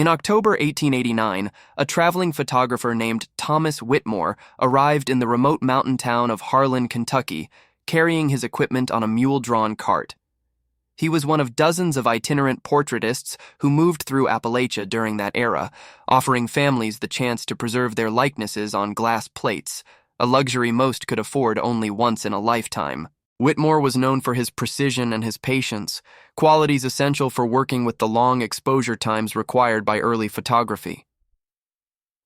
In October 1889, a traveling photographer named Thomas Whitmore arrived in the remote mountain town of Harlan, Kentucky, carrying his equipment on a mule-drawn cart. He was one of dozens of itinerant portraitists who moved through Appalachia during that era, offering families the chance to preserve their likenesses on glass plates, a luxury most could afford only once in a lifetime. Whitmore was known for his precision and his patience, qualities essential for working with the long exposure times required by early photography.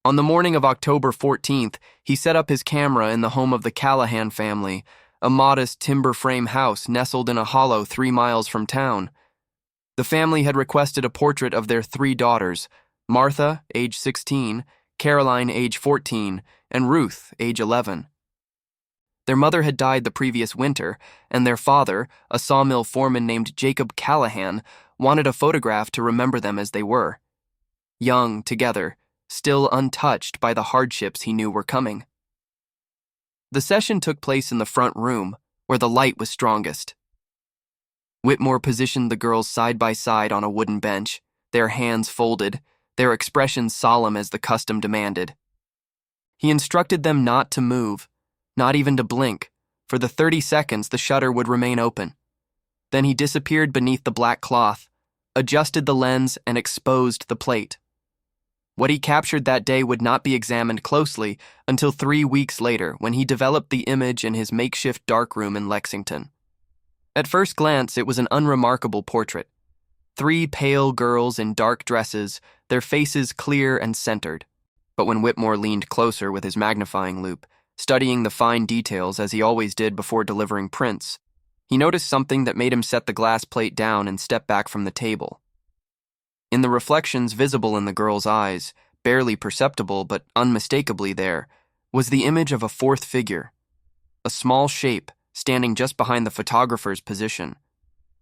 On the morning of October 14th, he set up his camera in the home of the Callahan family, a modest timber frame house nestled in a hollow 3 miles from town. The family had requested a portrait of their 3 daughters, Martha, age 16, Caroline, age 14, and Ruth, age 11. Their mother had died the previous winter, and their father, a sawmill foreman named Jacob Callahan, wanted a photograph to remember them as they were. Young, together, still untouched by the hardships he knew were coming. The session took place in the front room, where the light was strongest. Whitmore positioned the girls side by side on a wooden bench, their hands folded, their expressions solemn as the custom demanded. He instructed them not to move, not even to blink. For the 30 seconds, the shutter would remain open. Then he disappeared beneath the black cloth, adjusted the lens, and exposed the plate. What he captured that day would not be examined closely until 3 weeks later, when he developed the image in his makeshift darkroom in Lexington. At first glance, it was an unremarkable portrait. 3 pale girls in dark dresses, their faces clear and centered. But when Whitmore leaned closer with his magnifying loupe, studying the fine details as he always did before delivering prints, he noticed something that made him set the glass plate down and step back from the table. In the reflections visible in the girl's eyes, barely perceptible but unmistakably there, was the image of a 4th figure, a small shape standing just behind the photographer's position.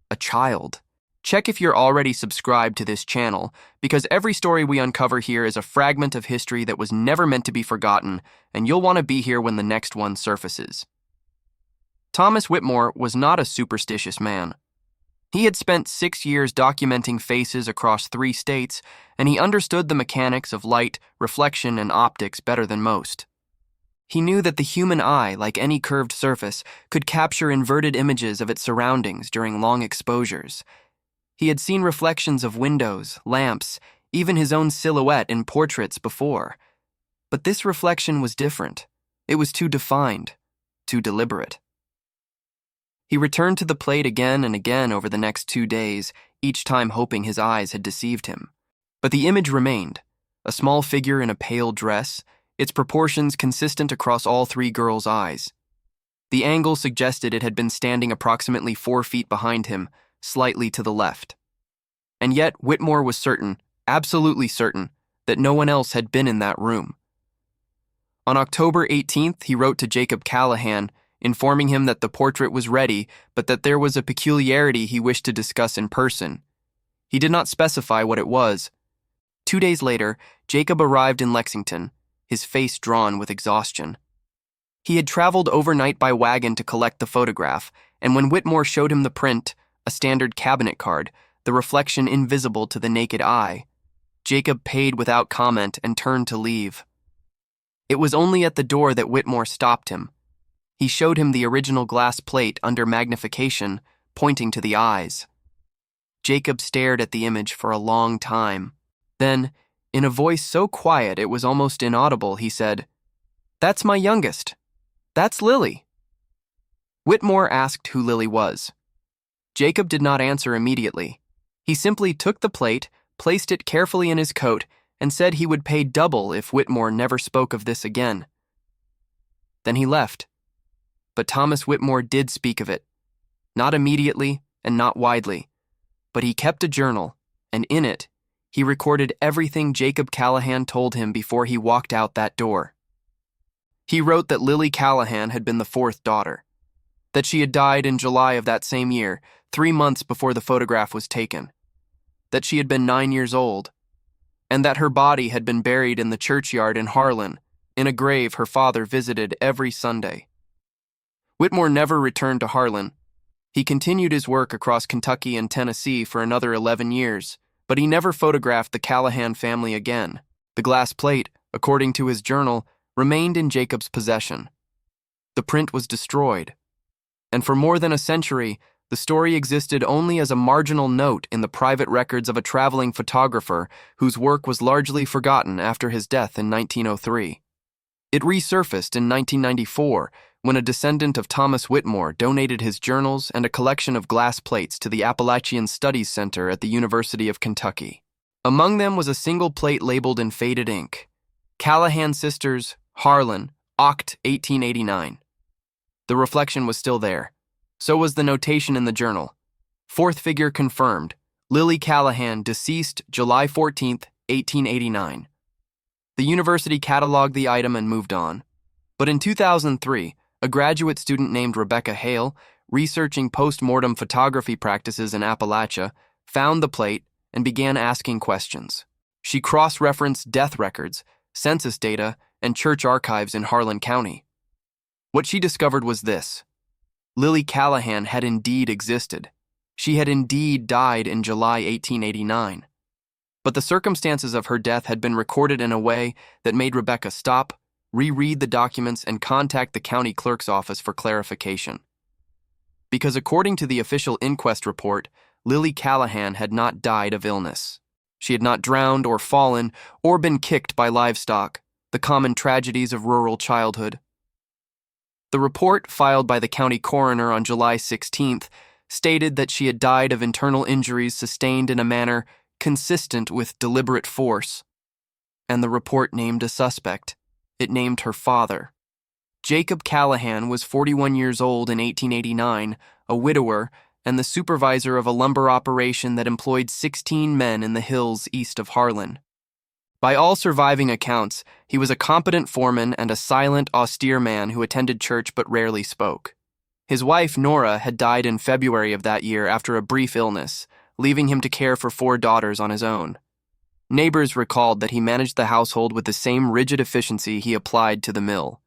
A child. Check if you're already subscribed to this channel, because every story we uncover here is a fragment of history that was never meant to be forgotten, and you'll want to be here when the next one surfaces. Thomas Whitmore was not a superstitious man. He had spent 6 years documenting faces across 3 states, and he understood the mechanics of light, reflection, and optics better than most. He knew that the human eye, like any curved surface, could capture inverted images of its surroundings during long exposures. He had seen reflections of windows, lamps, even his own silhouette in portraits before. But this reflection was different. It was too defined, too deliberate. He returned to the plate again and again over the next 2 days, each time hoping his eyes had deceived him. But the image remained, a small figure in a pale dress, its proportions consistent across all 3 girls' eyes. The angle suggested it had been standing approximately 4 feet behind him, slightly to the left. And yet Whitmore was certain, absolutely certain, that no one else had been in that room. On October 18th, he wrote to Jacob Callahan, informing him that the portrait was ready, but that there was a peculiarity he wished to discuss in person. He did not specify what it was. 2 days later, Jacob arrived in Lexington, his face drawn with exhaustion. He had traveled overnight by wagon to collect the photograph, and when Whitmore showed him the print, a standard cabinet card, the reflection invisible to the naked eye, Jacob paid without comment and turned to leave. It was only at the door that Whitmore stopped him. He showed him the original glass plate under magnification, pointing to the eyes. Jacob stared at the image for a long time. Then, in a voice so quiet it was almost inaudible, he said, "That's my youngest. That's Lily." Whitmore asked who Lily was. Jacob did not answer immediately. He simply took the plate, placed it carefully in his coat, and said he would pay double if Whitmore never spoke of this again. Then he left. But Thomas Whitmore did speak of it. Not immediately and not widely. But he kept a journal, and in it, he recorded everything Jacob Callahan told him before he walked out that door. He wrote that Lily Callahan had been the 4th daughter, that she had died in July of that same year, 3 months before the photograph was taken, that she had been 9 years old, and that her body had been buried in the churchyard in Harlan, in a grave her father visited every Sunday. Whitmore never returned to Harlan. He continued his work across Kentucky and Tennessee for another 11 years, but he never photographed the Callahan family again. The glass plate, according to his journal, remained in Jacob's possession. The print was destroyed, and for more than a century, the story existed only as a marginal note in the private records of a traveling photographer whose work was largely forgotten after his death in 1903. It resurfaced in 1994 when a descendant of Thomas Whitmore donated his journals and a collection of glass plates to the Appalachians Studies Center at the University of Kentucky. Among them was a single plate labeled in faded ink, Callahan Sisters, Harlan, Oct. 1889. The reflection was still there. So was the notation in the journal. Fourth figure confirmed, Lily Callahan, deceased July 14, 1889. The university cataloged the item and moved on. But in 2003, a graduate student named Rebecca Hale, researching post-mortem photography practices in Appalachia, found the plate and began asking questions. She cross-referenced death records, census data, and church archives in Harlan County. What she discovered was this: Lily Callahan had indeed existed. She had indeed died in July 1889. But the circumstances of her death had been recorded in a way that made Rebecca stop, reread the documents, and contact the county clerk's office for clarification. Because according to the official inquest report, Lily Callahan had not died of illness. She had not drowned or fallen or been kicked by livestock, the common tragedies of rural childhood. The report, filed by the county coroner on July 16th, stated that she had died of internal injuries sustained in a manner consistent with deliberate force. And the report named a suspect. It named her father. Jacob Callahan was 41 years old in 1889, a widower, and the supervisor of a lumber operation that employed 16 men in the hills east of Harlan. By all surviving accounts, he was a competent foreman and a silent, austere man who attended church but rarely spoke. His wife, Nora, had died in February of that year after a brief illness, leaving him to care for 4 daughters on his own. Neighbors recalled that he managed the household with the same rigid efficiency he applied to the mill.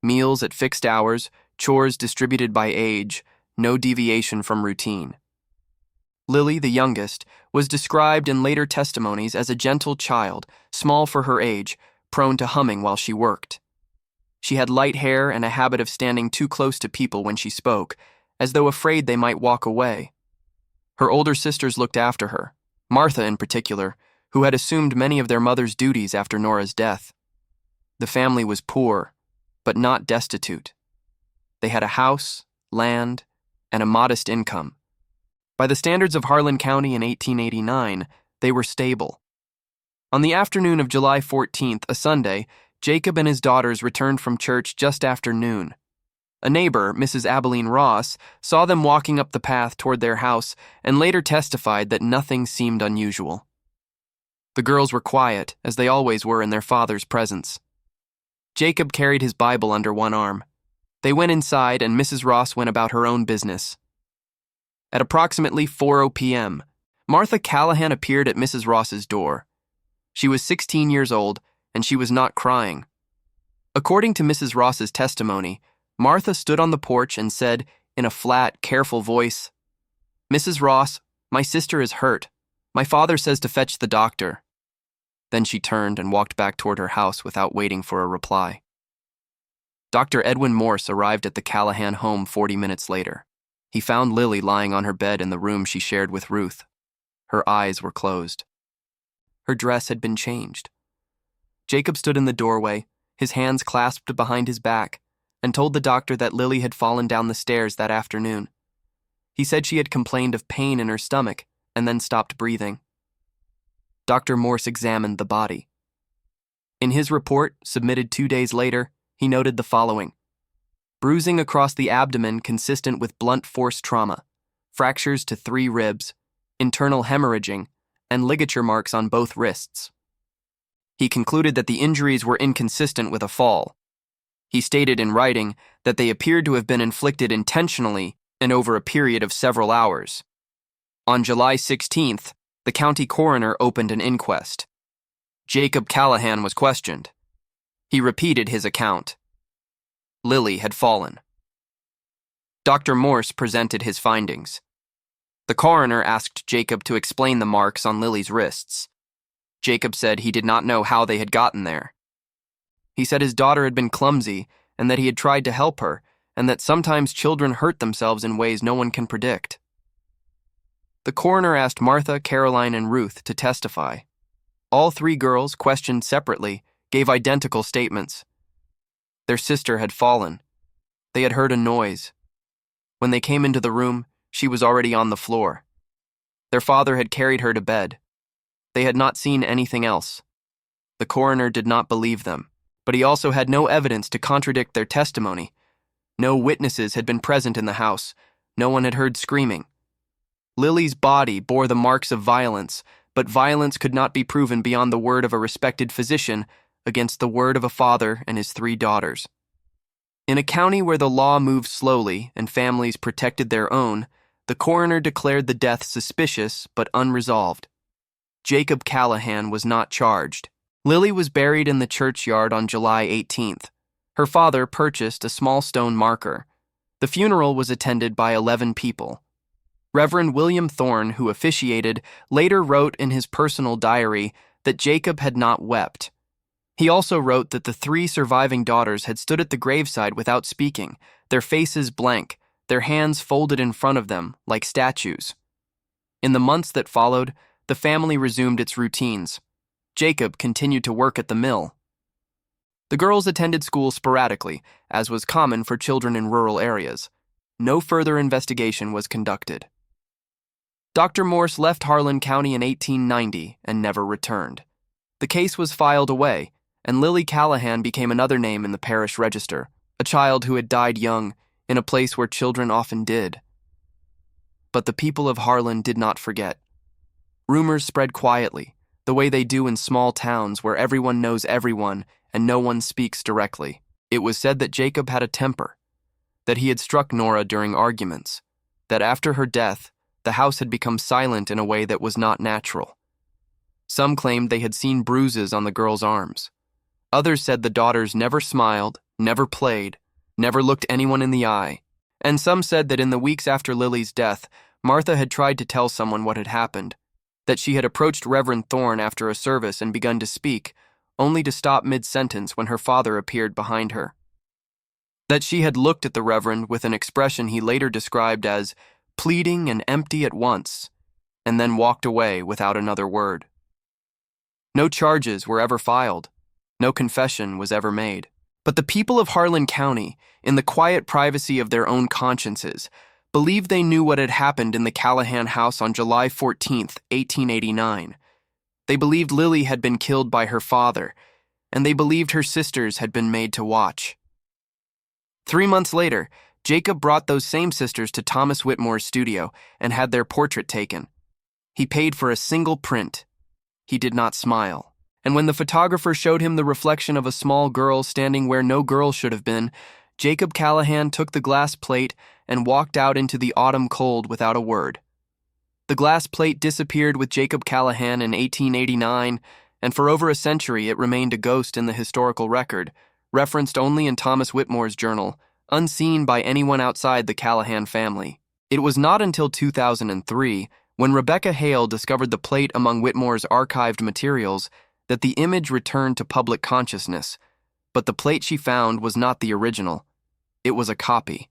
Meals at fixed hours, chores distributed by age, no deviation from routine. Lily, the youngest, was described in later testimonies as a gentle child, small for her age, prone to humming while she worked. She had light hair and a habit of standing too close to people when she spoke, as though afraid they might walk away. Her older sisters looked after her, Martha in particular, who had assumed many of their mother's duties after Nora's death. The family was poor, but not destitute. They had a house, land, and a modest income. By the standards of Harlan County in 1889, they were stable. On the afternoon of July 14th, a Sunday, Jacob and his daughters returned from church just after noon. A neighbor, Mrs. Abilene Ross, saw them walking up the path toward their house and later testified that nothing seemed unusual. The girls were quiet, as they always were in their father's presence. Jacob carried his Bible under one arm. They went inside and Mrs. Ross went about her own business. At approximately 4:00 p.m., Martha Callahan appeared at Mrs. Ross's door. She was 16 years old, and she was not crying. According to Mrs. Ross's testimony, Martha stood on the porch and said, in a flat, careful voice, "Mrs. Ross, my sister is hurt. My father says to fetch the doctor." Then she turned and walked back toward her house without waiting for a reply. Dr. Edwin Morse arrived at the Callahan home 40 minutes later. He found Lily lying on her bed in the room she shared with Ruth. Her eyes were closed. Her dress had been changed. Jacob stood in the doorway, his hands clasped behind his back, and told the doctor that Lily had fallen down the stairs that afternoon. He said she had complained of pain in her stomach and then stopped breathing. Dr. Morse examined the body. In his report, submitted 2 days later, he noted the following: bruising across the abdomen consistent with blunt force trauma, fractures to 3 ribs, internal hemorrhaging, and ligature marks on both wrists. He concluded that the injuries were inconsistent with a fall. He stated in writing that they appeared to have been inflicted intentionally and over a period of several hours. On July 16th, the county coroner opened an inquest. Jacob Callahan was questioned. He repeated his account. Lily had fallen. Dr. Morse presented his findings. The coroner asked Jacob to explain the marks on Lily's wrists. Jacob said he did not know how they had gotten there. He said his daughter had been clumsy and that he had tried to help her, and that sometimes children hurt themselves in ways no one can predict. The coroner asked Martha, Caroline, and Ruth to testify. All three girls, questioned separately, gave identical statements. Their sister had fallen. They had heard a noise. When they came into the room, she was already on the floor. Their father had carried her to bed. They had not seen anything else. The coroner did not believe them, but he also had no evidence to contradict their testimony. No witnesses had been present in the house. No one had heard screaming. Lily's body bore the marks of violence, but violence could not be proven beyond the word of a respected physician against the word of a father and his three daughters. In a county where the law moved slowly and families protected their own, the coroner declared the death suspicious but unresolved. Jacob Callahan was not charged. Lily was buried in the churchyard on July 18th. Her father purchased a small stone marker. The funeral was attended by 11 people. Reverend William Thorne, who officiated, later wrote in his personal diary that Jacob had not wept. He also wrote that the three surviving daughters had stood at the graveside without speaking, their faces blank, their hands folded in front of them like statues. In the months that followed, the family resumed its routines. Jacob continued to work at the mill. The girls attended school sporadically, as was common for children in rural areas. No further investigation was conducted. Dr. Morse left Harlan County in 1890 and never returned. The case was filed away, and Lily Callahan became another name in the parish register, a child who had died young, in a place where children often did. But the people of Harlan did not forget. Rumors spread quietly, the way they do in small towns where everyone knows everyone and no one speaks directly. It was said that Jacob had a temper, that he had struck Nora during arguments, that after her death, the house had become silent in a way that was not natural. Some claimed they had seen bruises on the girl's arms. Others said the daughters never smiled, never played, never looked anyone in the eye. And some said that in the weeks after Lily's death, Martha had tried to tell someone what had happened, that she had approached Reverend Thorne after a service and begun to speak, only to stop mid-sentence when her father appeared behind her. That she had looked at the Reverend with an expression he later described as pleading and empty at once, and then walked away without another word. No charges were ever filed. No confession was ever made. But the people of Harlan County, in the quiet privacy of their own consciences, believed they knew what had happened in the Callahan house on July 14th, 1889. They believed Lily had been killed by her father, and they believed her sisters had been made to watch. 3 months later, Jacob brought those same sisters to Thomas Whitmore's studio and had their portrait taken. He paid for a single print. He did not smile. And when the photographer showed him the reflection of a small girl standing where no girl should have been, Jacob Callahan took the glass plate and walked out into the autumn cold without a word. The glass plate disappeared with Jacob Callahan in 1889, and for over a century it remained a ghost in the historical record, referenced only in Thomas Whitmore's journal, unseen by anyone outside the Callahan family. It was not until 2003, when Rebecca Hale discovered the plate among Whitmore's archived materials, that the image returned to public consciousness. But the plate she found was not the original. It was a copy.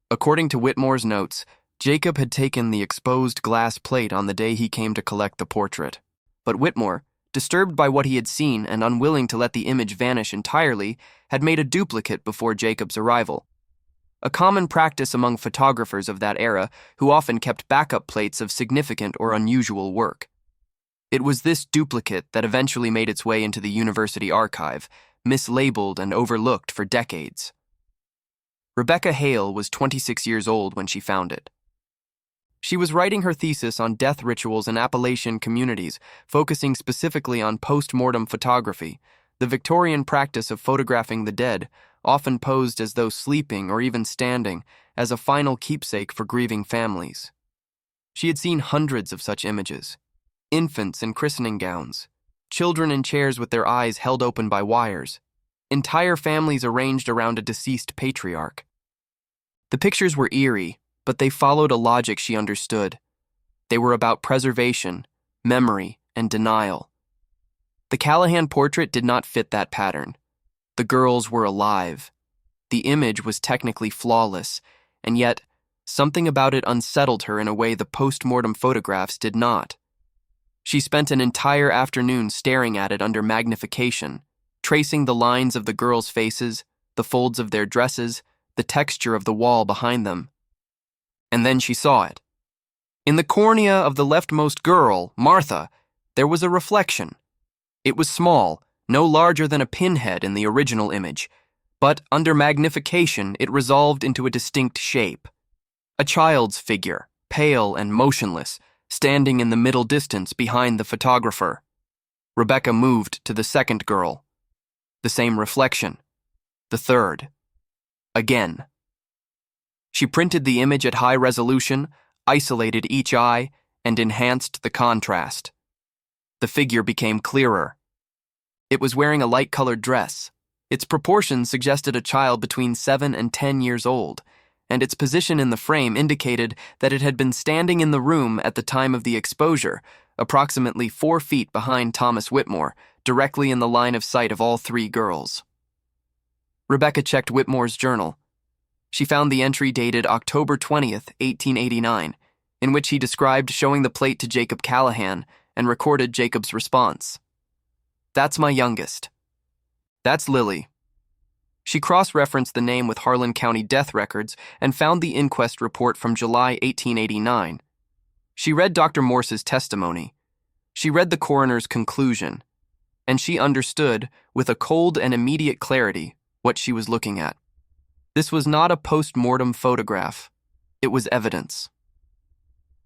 According to Whitmore's notes, Jacob had taken the exposed glass plate on the day he came to collect the portrait. But Whitmore, disturbed by what he had seen and unwilling to let the image vanish entirely, had made a duplicate before Jacob's arrival. A common practice among photographers of that era, who often kept backup plates of significant or unusual work. It was this duplicate that eventually made its way into the university archive, mislabeled and overlooked for decades. Rebecca Hale was 26 years old when she found it. She was writing her thesis on death rituals in Appalachian communities, focusing specifically on post-mortem photography, the Victorian practice of photographing the dead, often posed as though sleeping or even standing, as a final keepsake for grieving families. She had seen hundreds of such images. Infants in christening gowns, children in chairs with their eyes held open by wires, entire families arranged around a deceased patriarch. The pictures were eerie, but they followed a logic she understood. They were about preservation, memory, and denial. The Callahan portrait did not fit that pattern. The girls were alive. The image was technically flawless, and yet something about it unsettled her in a way the post-mortem photographs did not. She spent an entire afternoon staring at it under magnification, tracing the lines of the girls' faces, the folds of their dresses, the texture of the wall behind them. And then she saw it. In the cornea of the leftmost girl, Martha, there was a reflection. It was small, no larger than a pinhead in the original image, but under magnification it resolved into a distinct shape. A child's figure, pale and motionless, standing in the middle distance behind the photographer. Rebecca moved to the second girl. The same reflection. The third. Again. She printed the image at high resolution, isolated each eye, and enhanced the contrast. The figure became clearer. It was wearing a light-colored dress. Its proportions suggested a child between 7 and 10 years old, and its position in the frame indicated that it had been standing in the room at the time of the exposure, approximately 4 feet behind Thomas Whitmore, directly in the line of sight of all 3 girls. Rebecca checked Whitmore's journal. She found the entry dated October 20th, 1889, in which he described showing the plate to Jacob Callahan and recorded Jacob's response. "That's my youngest. That's Lily." She cross-referenced the name with Harlan County death records and found the inquest report from July 1889. She read Dr. Morse's testimony. She read the coroner's conclusion. And she understood, with a cold and immediate clarity, what she was looking at. This was not a post-mortem photograph. It was evidence.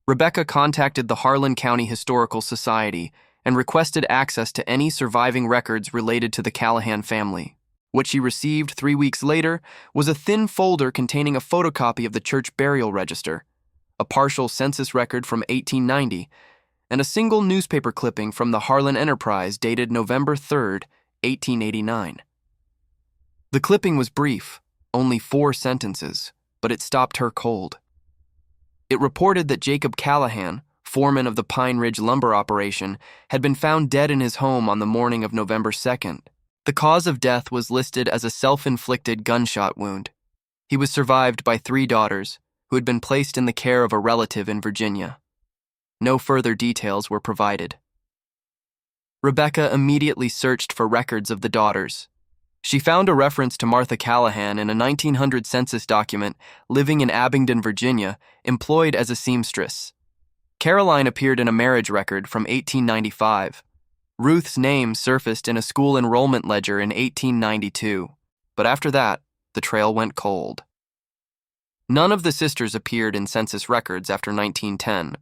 Rebecca contacted the Harlan County Historical Society and requested access to any surviving records related to the Callahan family. What she received 3 weeks later was a thin folder containing a photocopy of the church burial register, a partial census record from 1890, and a single newspaper clipping from the Harlan Enterprise dated November 3rd, 1889. The clipping was brief, only 4 sentences, but it stopped her cold. It reported that Jacob Callahan, foreman of the Pine Ridge lumber operation, had been found dead in his home on the morning of November 2nd. The cause of death was listed as a self-inflicted gunshot wound. He was survived by 3 daughters, who had been placed in the care of a relative in Virginia. No further details were provided. Rebecca immediately searched for records of the daughters. She found a reference to Martha Callahan in a 1900 census document living in Abingdon, Virginia, employed as a seamstress. Caroline appeared in a marriage record from 1895. Ruth's name surfaced in a school enrollment ledger in 1892, but after that, the trail went cold. None of the sisters appeared in census records after 1910.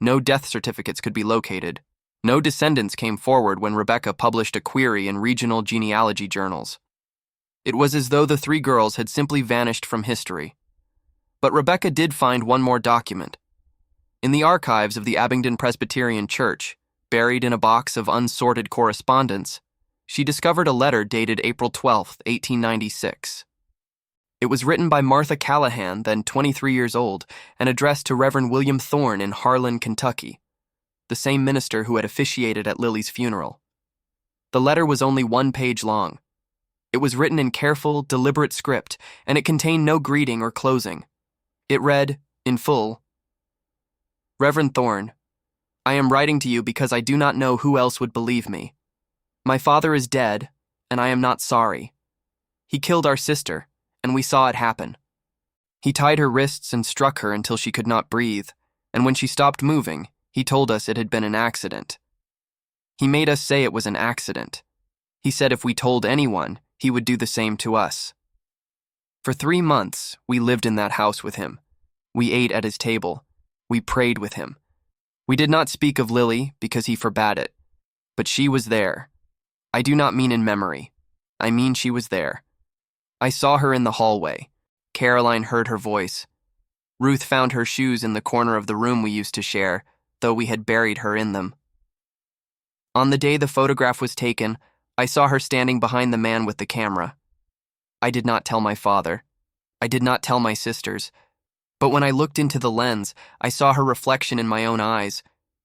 No death certificates could be located. No descendants came forward when Rebecca published a query in regional genealogy journals. It was as though the 3 girls had simply vanished from history. But Rebecca did find one more document. In the archives of the Abingdon Presbyterian Church, buried in a box of unsorted correspondence, she discovered a letter dated April 12, 1896. It was written by Martha Callahan, then 23 years old, and addressed to Reverend William Thorne in Harlan, Kentucky, the same minister who had officiated at Lily's funeral. The letter was only 1 page long. It was written in careful, deliberate script, and it contained no greeting or closing. It read, in full, "Reverend Thorne, I am writing to you because I do not know who else would believe me. My father is dead, and I am not sorry. He killed our sister, and we saw it happen. He tied her wrists and struck her until she could not breathe, and when she stopped moving, he told us it had been an accident. He made us say it was an accident. He said if we told anyone, he would do the same to us. For 3 months, we lived in that house with him. We ate at his table. We prayed with him. We did not speak of Lily because he forbade it, but she was there. I do not mean in memory. I mean she was there. I saw her in the hallway. Caroline heard her voice. Ruth found her shoes in the corner of the room we used to share, though we had buried her in them. On the day the photograph was taken, I saw her standing behind the man with the camera. I did not tell my father. I did not tell my sisters. But when I looked into the lens, I saw her reflection in my own eyes,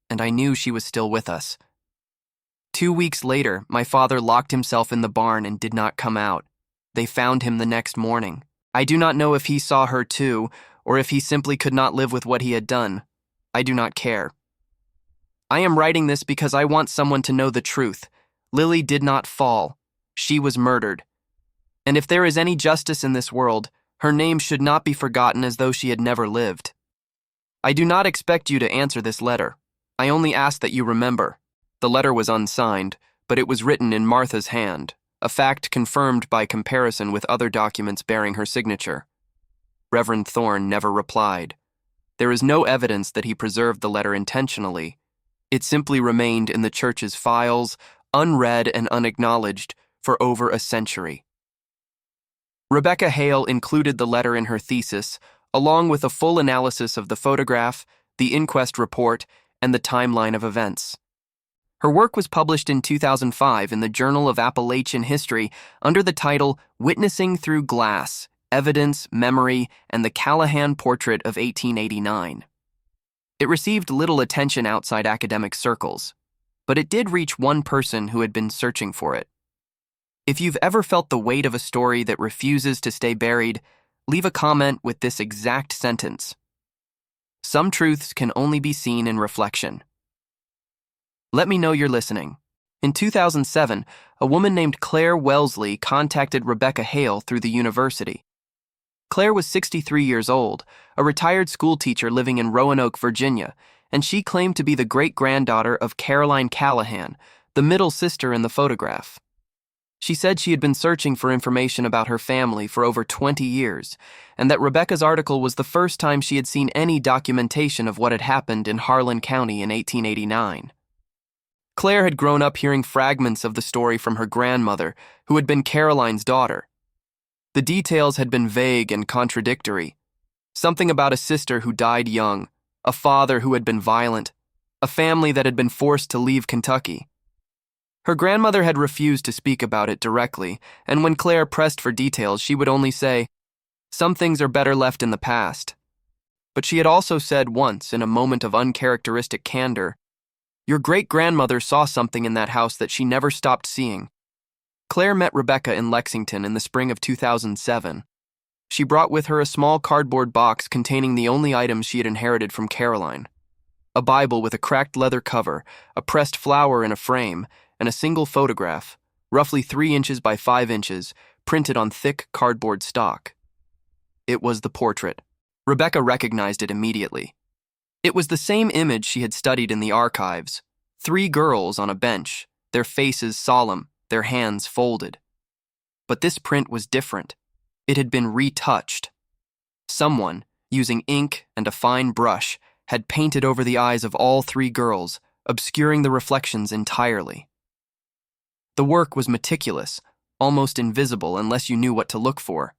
and I knew she was still with us. 2 weeks later, my father locked himself in the barn and did not come out. They found him the next morning. I do not know if he saw her too, or if he simply could not live with what he had done. I do not care. I am writing this because I want someone to know the truth. Lily did not fall. She was murdered. And if there is any justice in this world, her name should not be forgotten as though she had never lived. I do not expect you to answer this letter. I only ask that you remember. The letter was unsigned, but it was written in Martha's hand, a fact confirmed by comparison with other documents bearing her signature. Reverend Thorne never replied. There is no evidence that he preserved the letter intentionally. It simply remained in the church's files, unread and unacknowledged, for over a century. Rebecca Hale included the letter in her thesis, along with a full analysis of the photograph, the inquest report, and the timeline of events. Her work was published in 2005 in the Journal of Appalachian History under the title Witnessing Through Glass, Evidence, Memory, and the Callahan Portrait of 1889. It received little attention outside academic circles, but it did reach one person who had been searching for it. If you've ever felt the weight of a story that refuses to stay buried, leave a comment with this exact sentence. Some truths can only be seen in reflection. Let me know you're listening. In 2007, a woman named Claire Wellesley contacted Rebecca Hale through the university. Claire was 63 years old, a retired schoolteacher living in Roanoke, Virginia, and she claimed to be the great-granddaughter of Caroline Callahan, the middle sister in the photograph. She said she had been searching for information about her family for over 20 years, and that Rebecca's article was the first time she had seen any documentation of what had happened in Harlan County in 1889. Claire had grown up hearing fragments of the story from her grandmother, who had been Caroline's daughter. The details had been vague and contradictory. Something about a sister who died young, a father who had been violent, a family that had been forced to leave Kentucky. Her grandmother had refused to speak about it directly, and when Claire pressed for details, she would only say, "Some things are better left in the past." But she had also said once, in a moment of uncharacteristic candor, "Your great-grandmother saw something in that house that she never stopped seeing." Claire met Rebecca in Lexington in the spring of 2007. She brought with her a small cardboard box containing the only items she had inherited from Caroline: a Bible with a cracked leather cover, a pressed flower in a frame, and a single photograph, roughly 3 inches by 5 inches, printed on thick cardboard stock. It was the portrait. Rebecca recognized it immediately. It was the same image she had studied in the archives: 3 girls on a bench, their faces solemn, their hands folded. But this print was different. It had been retouched. Someone, using ink and a fine brush, had painted over the eyes of all 3 girls, obscuring the reflections entirely. The work was meticulous, almost invisible unless you knew what to look for.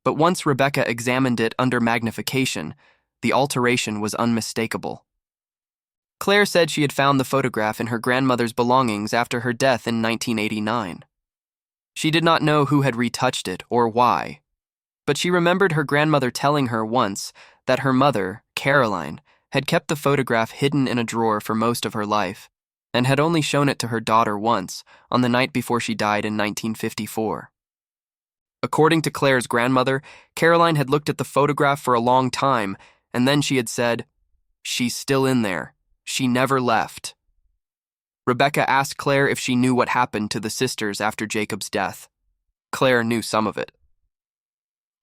But once Rebecca examined it under magnification, the alteration was unmistakable. Claire said she had found the photograph in her grandmother's belongings after her death in 1989. She did not know who had retouched it or why, but she remembered her grandmother telling her once that her mother, Caroline, had kept the photograph hidden in a drawer for most of her life, and had only shown it to her daughter once, on the night before she died in 1954. According to Claire's grandmother, Caroline had looked at the photograph for a long time, and then she had said, "She's still in there. She never left." Rebecca asked Claire if she knew what happened to the sisters after Jacob's death. Claire knew some of it.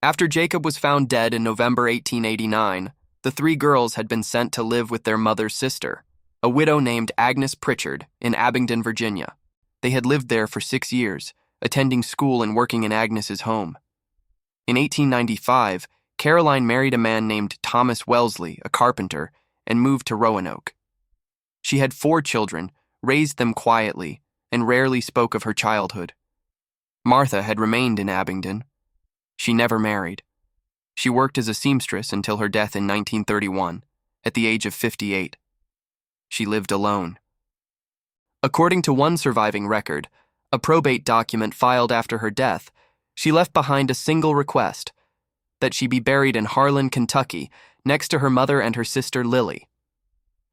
After Jacob was found dead in November 1889, the 3 girls had been sent to live with their mother's sister, a widow named Agnes Pritchard, in Abingdon, Virginia. They had lived there for 6 years, attending school and working in Agnes's home. In 1895, Caroline married a man named Thomas Wellesley, a carpenter, and moved to Roanoke. She had 4 children, raised them quietly, and rarely spoke of her childhood. Martha had remained in Abingdon. She never married. She worked as a seamstress until her death in 1931, at the age of 58. She lived alone. According to one surviving record, a probate document filed after her death, she left behind a single request: that she be buried in Harlan, Kentucky, next to her mother and her sister Lily.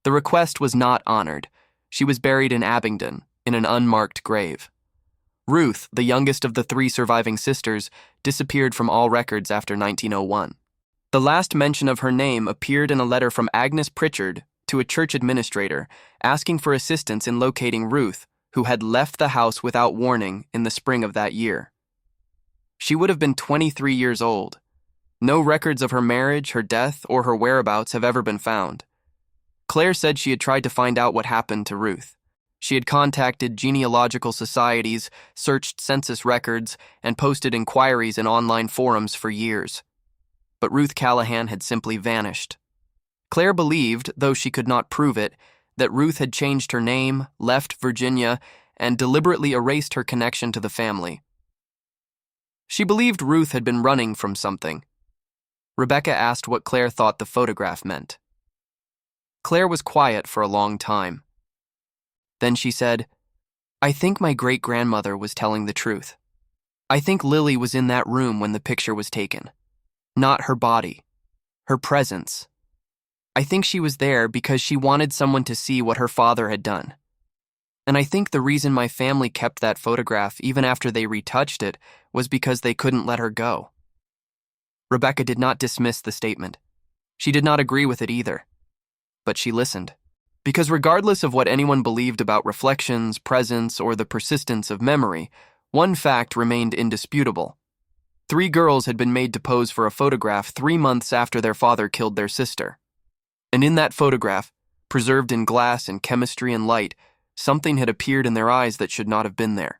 The request was not honored. She was buried in Abingdon, in an unmarked grave. Ruth, the youngest of the 3 surviving sisters, disappeared from all records after 1901. The last mention of her name appeared in a letter from Agnes Pritchard to a church administrator asking for assistance in locating Ruth, who had left the house without warning in the spring of that year. She would have been 23 years old. No records of her marriage, her death, or her whereabouts have ever been found. Claire said she had tried to find out what happened to Ruth. She had contacted genealogical societies, searched census records, and posted inquiries in online forums for years. But Ruth Callahan had simply vanished. Claire believed, though she could not prove it, that Ruth had changed her name, left Virginia, and deliberately erased her connection to the family. She believed Ruth had been running from something. Rebecca asked what Claire thought the photograph meant. Claire was quiet for a long time. Then she said, "I think my great-grandmother was telling the truth. I think Lily was in that room when the picture was taken. Not her body, her presence. I think she was there because she wanted someone to see what her father had done. And I think the reason my family kept that photograph even after they retouched it was because they couldn't let her go." Rebecca did not dismiss the statement. She did not agree with it either. But she listened. Because regardless of what anyone believed about reflections, presence, or the persistence of memory, one fact remained indisputable. 3 girls had been made to pose for a photograph 3 months after their father killed their sister. And in that photograph, preserved in glass and chemistry and light, something had appeared in their eyes that should not have been there.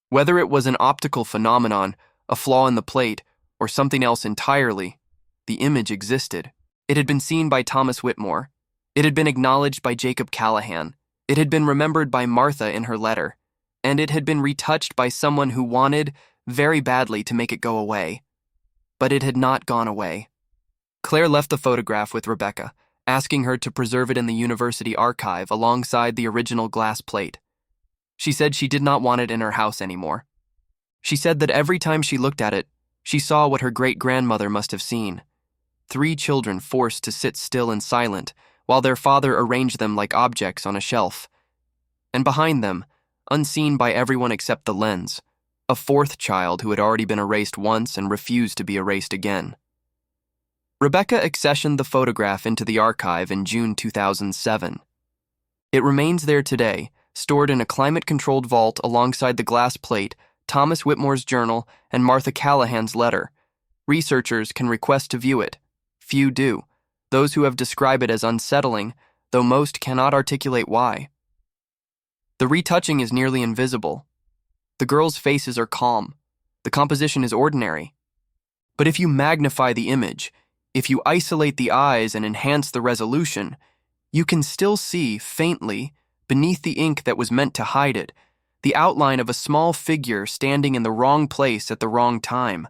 Whether it was an optical phenomenon, a flaw in the plate, or something else entirely, the image existed. It had been seen by Thomas Whitmore. It had been acknowledged by Jacob Callahan. It had been remembered by Martha in her letter. And it had been retouched by someone who wanted, very badly, to make it go away. But it had not gone away. Claire left the photograph with Rebecca, asking her to preserve it in the university archive alongside the original glass plate. She said she did not want it in her house anymore. She said that every time she looked at it, she saw what her great-grandmother must have seen. 3 children forced to sit still and silent while their father arranged them like objects on a shelf. And behind them, unseen by everyone except the lens, a 4th child who had already been erased once and refused to be erased again. Rebecca accessioned the photograph into the archive in June 2007. It remains there today, stored in a climate-controlled vault alongside the glass plate, Thomas Whitmore's journal, and Martha Callahan's letter. Researchers can request to view it. Few do. Those who have described it as unsettling, though most cannot articulate why. The retouching is nearly invisible. The girls' faces are calm. The composition is ordinary. But if you magnify the image, if you isolate the eyes and enhance the resolution, you can still see, faintly, beneath the ink that was meant to hide it, the outline of a small figure standing in the wrong place at the wrong time.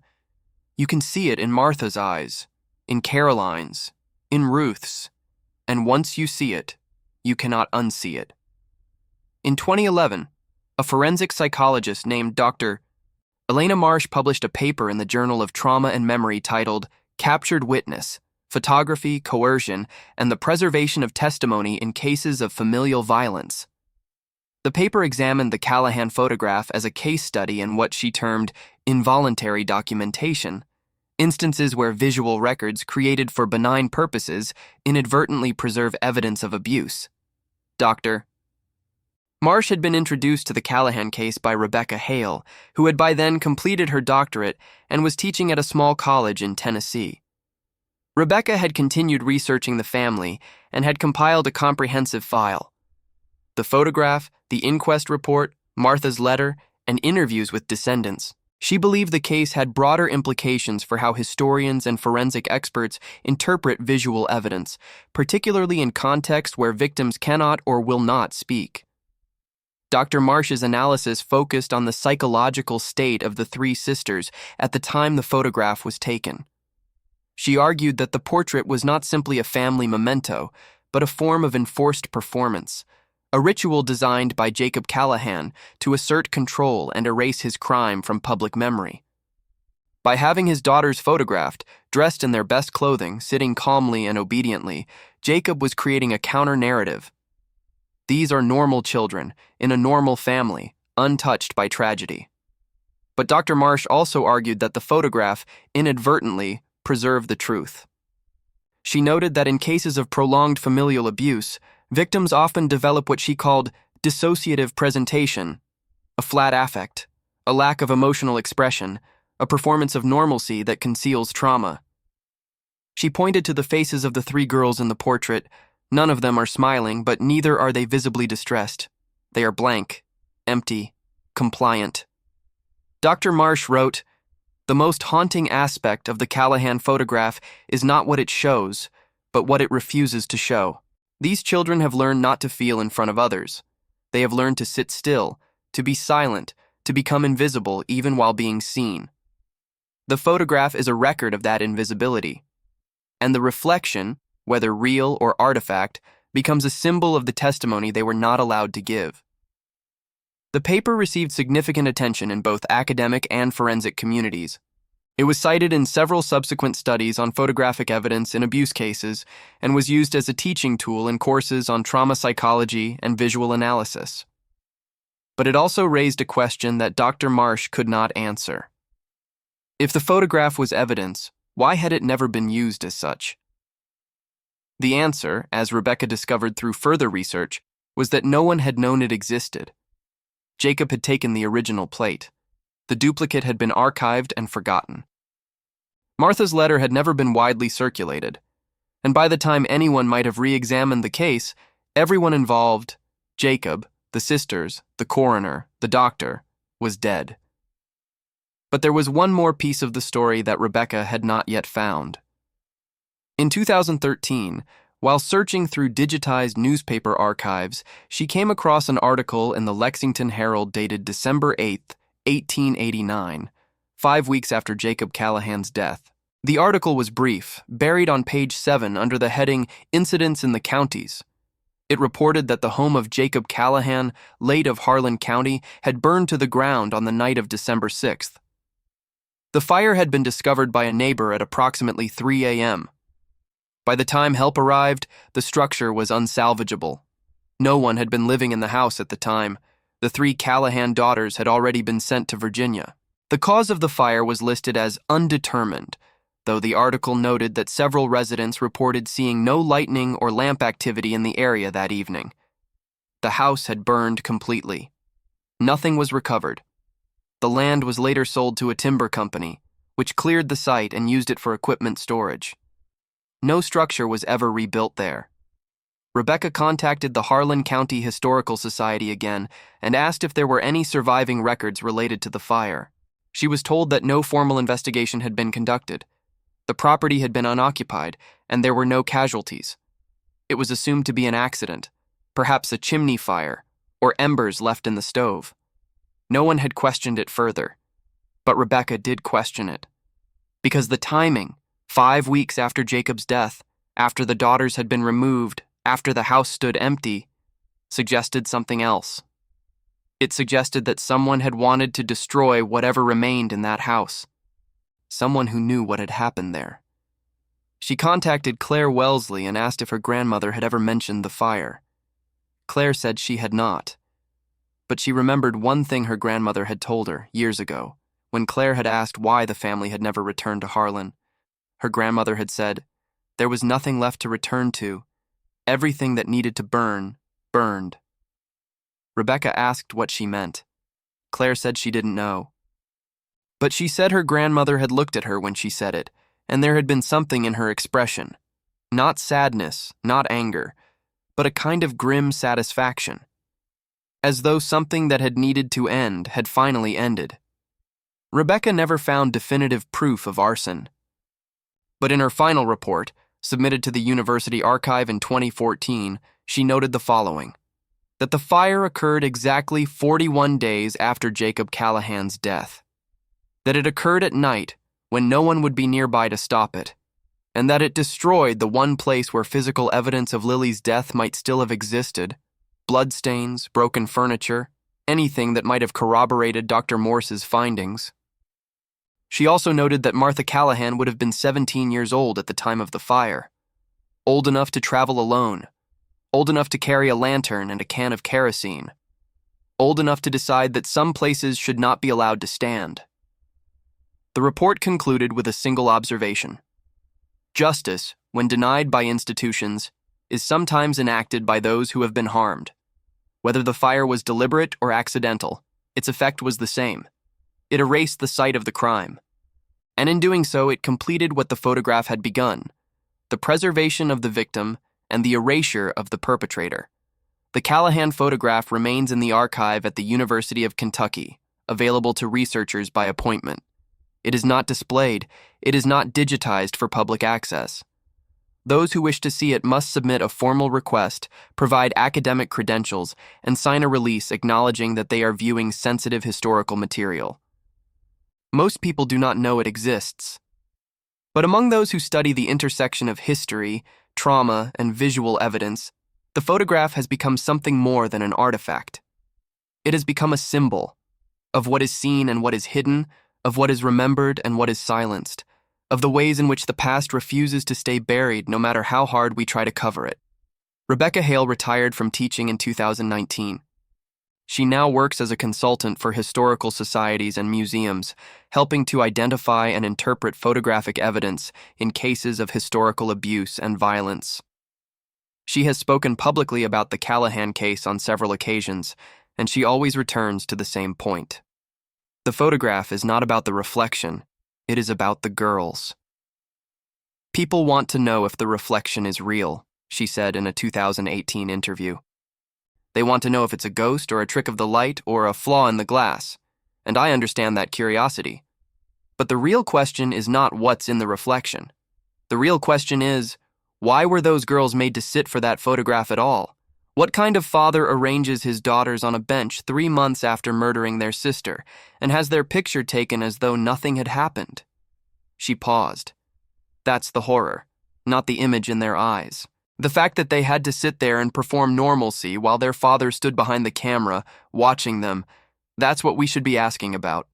You can see it in Martha's eyes, in Caroline's, in Ruth's, and once you see it, you cannot unsee it. In 2011, a forensic psychologist named Dr. Elena Marsh published a paper in the Journal of Trauma and Memory titled Captured Witness, Photography, Coercion, and the Preservation of Testimony in Cases of Familial Violence. The paper examined the Callahan photograph as a case study in what she termed involuntary documentation, instances where visual records created for benign purposes inadvertently preserve evidence of abuse. Dr. Marsh had been introduced to the Callahan case by Rebecca Hale, who had by then completed her doctorate and was teaching at a small college in Tennessee. Rebecca had continued researching the family and had compiled a comprehensive file. The photograph, the inquest report, Martha's letter, and interviews with descendants. She believed the case had broader implications for how historians and forensic experts interpret visual evidence, particularly in contexts where victims cannot or will not speak. Dr. Marsh's analysis focused on the psychological state of the 3 sisters at the time the photograph was taken. She argued that the portrait was not simply a family memento, but a form of enforced performance, a ritual designed by Jacob Callahan to assert control and erase his crime from public memory. By having his daughters photographed, dressed in their best clothing, sitting calmly and obediently, Jacob was creating a counter-narrative. These are normal children, in a normal family, untouched by tragedy. But Dr. Marsh also argued that the photograph inadvertently preserved the truth. She noted that in cases of prolonged familial abuse, victims often develop what she called dissociative presentation, a flat affect, a lack of emotional expression, a performance of normalcy that conceals trauma. She pointed to the faces of the 3 girls in the portrait. None of them are smiling, but neither are they visibly distressed. They are blank, empty, compliant. Dr. Marsh wrote, "The most haunting aspect of the Callahan photograph is not what it shows, but what it refuses to show. These children have learned not to feel in front of others. They have learned to sit still, to be silent, to become invisible even while being seen. The photograph is a record of that invisibility. And the reflection, whether real or artifact, becomes a symbol of the testimony they were not allowed to give." The paper received significant attention in both academic and forensic communities. It was cited in several subsequent studies on photographic evidence in abuse cases and was used as a teaching tool in courses on trauma psychology and visual analysis. But it also raised a question that Dr. Marsh could not answer. If the photograph was evidence, why had it never been used as such? The answer, as Rebecca discovered through further research, was that no one had known it existed. Jacob had taken the original plate. The duplicate had been archived and forgotten. Martha's letter had never been widely circulated, and by the time anyone might have re-examined the case, everyone involved, Jacob, the sisters, the coroner, the doctor, was dead. But there was one more piece of the story that Rebecca had not yet found. In 2013, while searching through digitized newspaper archives, she came across an article in the Lexington Herald dated December 8, 1889, 5 weeks after Jacob Callahan's death. The article was brief, buried on page 7 under the heading Incidents in the Counties. It reported that the home of Jacob Callahan, late of Harlan County, had burned to the ground on the night of December 6th. The fire had been discovered by a neighbor at approximately 3 a.m. By the time help arrived, the structure was unsalvageable. No one had been living in the house at the time. The 3 Callahan daughters had already been sent to Virginia. The cause of the fire was listed as undetermined, though the article noted that several residents reported seeing no lightning or lamp activity in the area that evening. The house had burned completely. Nothing was recovered. The land was later sold to a timber company, which cleared the site and used it for equipment storage. No structure was ever rebuilt there. Rebecca contacted the Harlan County Historical Society again and asked if there were any surviving records related to the fire. She was told that no formal investigation had been conducted. The property had been unoccupied, and there were no casualties. It was assumed to be an accident, perhaps a chimney fire, or embers left in the stove. No one had questioned it further, but Rebecca did question it. Because the timing, 5 weeks after Jacob's death, after the daughters had been removed, after the house stood empty, suggested something else. It suggested that someone had wanted to destroy whatever remained in that house. Someone who knew what had happened there. She contacted Claire Wellesley and asked if her grandmother had ever mentioned the fire. Claire said she had not. But she remembered one thing her grandmother had told her years ago, when Claire had asked why the family had never returned to Harlan. Her grandmother had said, "There was nothing left to return to. Everything that needed to burn, burned." Rebecca asked what she meant. Claire said she didn't know. But she said her grandmother had looked at her when she said it, and there had been something in her expression. Not sadness, not anger, but a kind of grim satisfaction. As though something that had needed to end had finally ended. Rebecca never found definitive proof of arson. But in her final report, submitted to the University Archive in 2014, she noted the following: that the fire occurred exactly 41 days after Jacob Callahan's death, that it occurred at night when no one would be nearby to stop it, and that it destroyed the one place where physical evidence of Lily's death might still have existed: bloodstains, broken furniture, anything that might have corroborated Dr. Morse's findings. She also noted that Martha Callahan would have been 17 years old at the time of the fire, old enough to travel alone, old enough to carry a lantern and a can of kerosene, old enough to decide that some places should not be allowed to stand. The report concluded with a single observation. Justice, when denied by institutions, is sometimes enacted by those who have been harmed. Whether the fire was deliberate or accidental, its effect was the same. It erased the site of the crime. And in doing so, it completed what the photograph had begun: the preservation of the victim and the erasure of the perpetrator. The Callahan photograph remains in the archive at the University of Kentucky, available to researchers by appointment. It is not displayed, it is not digitized for public access. Those who wish to see it must submit a formal request, provide academic credentials, and sign a release acknowledging that they are viewing sensitive historical material. Most people do not know it exists. But among those who study the intersection of history, trauma, and visual evidence, the photograph has become something more than an artifact. It has become a symbol of what is seen and what is hidden, of what is remembered and what is silenced, of the ways in which the past refuses to stay buried no matter how hard we try to cover it. Rebecca Hale retired from teaching in 2019. She now works as a consultant for historical societies and museums, helping to identify and interpret photographic evidence in cases of historical abuse and violence. She has spoken publicly about the Callahan case on several occasions, and she always returns to the same point. The photograph is not about the reflection, it is about the girls. People want to know if the reflection is real, she said in a 2018 interview. They want to know if it's a ghost or a trick of the light or a flaw in the glass, and I understand that curiosity. But the real question is not what's in the reflection. The real question is, why were those girls made to sit for that photograph at all? What kind of father arranges his daughters on a bench 3 months after murdering their sister and has their picture taken as though nothing had happened? She paused. That's the horror, not the image in their eyes. The fact that they had to sit there and perform normalcy while their father stood behind the camera, watching them, that's what we should be asking about.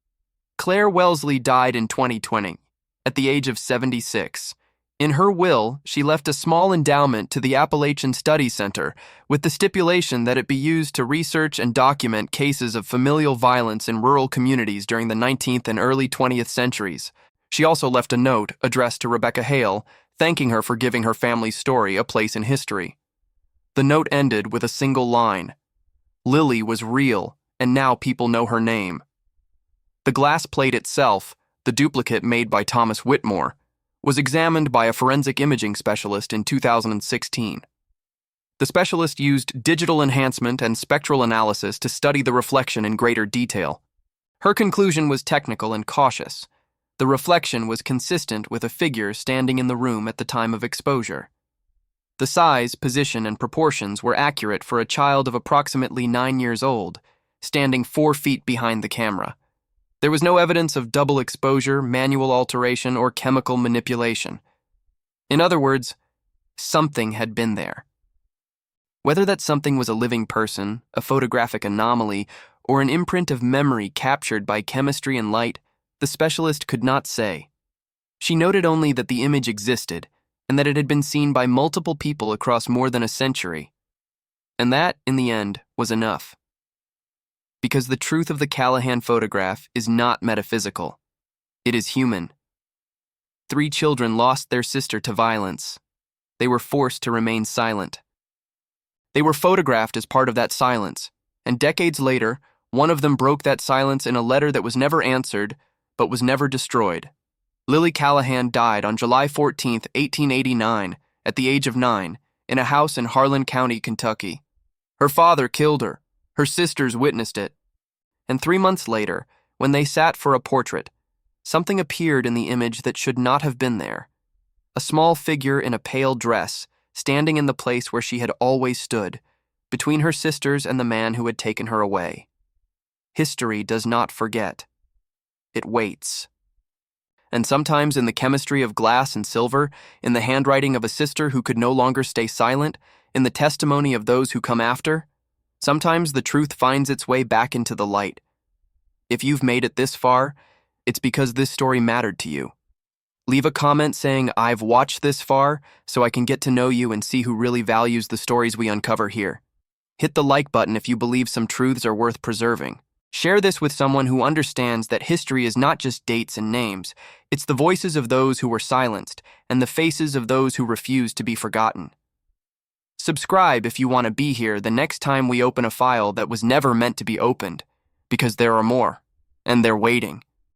Claire Wellesley died in 2020, at the age of 76. In her will, she left a small endowment to the Appalachian Study Center with the stipulation that it be used to research and document cases of familial violence in rural communities during the 19th and early 20th centuries. She also left a note addressed to Rebecca Hale, thanking her for giving her family's story a place in history. The note ended with a single line: Lily was real, and now people know her name. The glass plate itself, the duplicate made by Thomas Whitmore, was examined by a forensic imaging specialist in 2016. The specialist used digital enhancement and spectral analysis to study the reflection in greater detail. Her conclusion was technical and cautious. The reflection was consistent with a figure standing in the room at the time of exposure. The size, position, and proportions were accurate for a child of approximately 9 years old, standing 4 feet behind the camera. There was no evidence of double exposure, manual alteration, or chemical manipulation. In other words, something had been there. Whether that something was a living person, a photographic anomaly, or an imprint of memory captured by chemistry and light, the specialist could not say. She noted only that the image existed and that it had been seen by multiple people across more than a century. And that, in the end, was enough. Because the truth of the Callahan photograph is not metaphysical. It is human. 3 children lost their sister to violence. They were forced to remain silent. They were photographed as part of that silence, and decades later, one of them broke that silence in a letter that was never answered, but was never destroyed. Lily Callahan died on July 14, 1889, at the age of 9, in a house in Harlan County, Kentucky. Her father killed her. Her sisters witnessed it. And 3 months later, when they sat for a portrait, something appeared in the image that should not have been there. A small figure in a pale dress, standing in the place where she had always stood, between her sisters and the man who had taken her away. History does not forget. It waits. And sometimes in the chemistry of glass and silver, in the handwriting of a sister who could no longer stay silent, in the testimony of those who come after, sometimes the truth finds its way back into the light. If you've made it this far, it's because this story mattered to you. Leave a comment saying, "I've watched this far," so I can get to know you and see who really values the stories we uncover here. Hit the like button if you believe some truths are worth preserving. Share this with someone who understands that history is not just dates and names, it's the voices of those who were silenced and the faces of those who refused to be forgotten. Subscribe if you want to be here the next time we open a file that was never meant to be opened, because there are more, and they're waiting.